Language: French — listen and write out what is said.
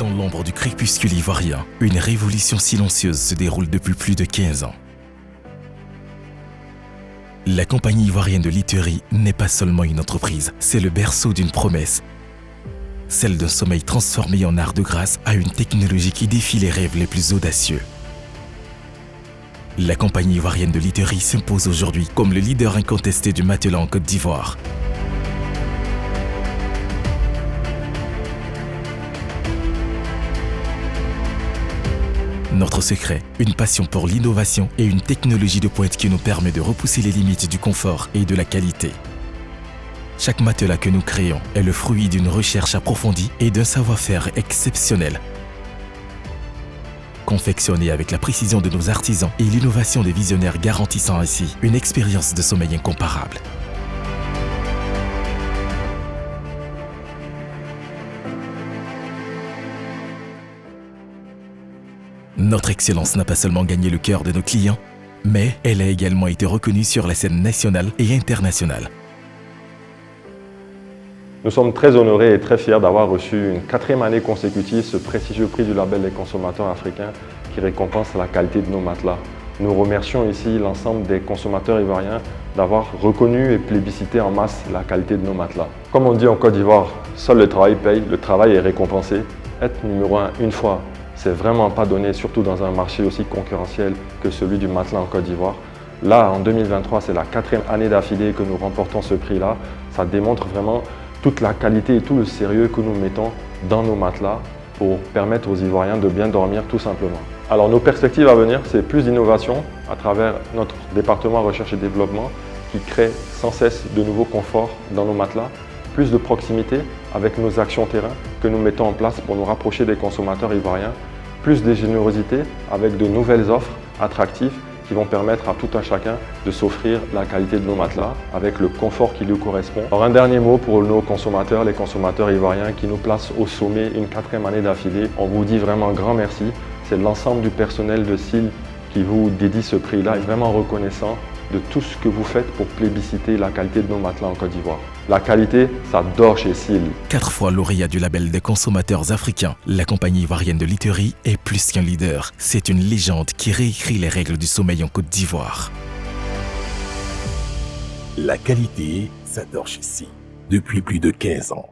Dans l'ombre du crépuscule ivoirien, une révolution silencieuse se déroule depuis plus de 15 ans. La compagnie ivoirienne de literie n'est pas seulement une entreprise, c'est le berceau d'une promesse. Celle d'un sommeil transformé en art de grâce à une technologie qui défie les rêves les plus audacieux. La compagnie ivoirienne de literie s'impose aujourd'hui comme le leader incontesté du matelas en Côte d'Ivoire. Notre secret, une passion pour l'innovation et une technologie de pointe qui nous permet de repousser les limites du confort et de la qualité. Chaque matelas que nous créons est le fruit d'une recherche approfondie et d'un savoir-faire exceptionnel. Confectionné avec la précision de nos artisans et l'innovation des visionnaires garantissant ainsi une expérience de sommeil incomparable. Notre excellence n'a pas seulement gagné le cœur de nos clients, mais elle a également été reconnue sur la scène nationale et internationale. Nous sommes très honorés et très fiers d'avoir reçu une 4e année consécutive ce prestigieux prix du label des consommateurs africains qui récompense la qualité de nos matelas. Nous remercions ici l'ensemble des consommateurs ivoiriens d'avoir reconnu et plébiscité en masse la qualité de nos matelas. Comme on dit en Côte d'Ivoire, seul le travail paye, le travail est récompensé. Être numéro 1 une fois, c'est vraiment pas donné, surtout dans un marché aussi concurrentiel que celui du matelas en Côte d'Ivoire. Là, en 2023, c'est la 4e année d'affilée que nous remportons ce prix-là. Ça démontre vraiment toute la qualité et tout le sérieux que nous mettons dans nos matelas pour permettre aux Ivoiriens de bien dormir tout simplement. Alors nos perspectives à venir, c'est plus d'innovation à travers notre département recherche et développement qui crée sans cesse de nouveaux conforts dans nos matelas, plus de proximité avec nos actions terrain que nous mettons en place pour nous rapprocher des consommateurs ivoiriens, plus de générosité avec de nouvelles offres attractives qui vont permettre à tout un chacun de s'offrir la qualité de nos matelas avec le confort qui lui correspond. Alors un dernier mot pour nos consommateurs, les consommateurs ivoiriens qui nous placent au sommet une 4e année d'affilée. On vous dit vraiment un grand merci. C'est l'ensemble du personnel de SIL qui vous dédie ce prix-là et vraiment reconnaissant de tout ce que vous faites pour plébisciter la qualité de nos matelas en Côte d'Ivoire. La qualité, ça dort chez SIL. 4 fois lauréat du label des consommateurs africains, la compagnie ivoirienne de literie est plus qu'un leader. C'est une légende qui réécrit les règles du sommeil en Côte d'Ivoire. La qualité, ça dort chez SIL depuis plus de 15 ans.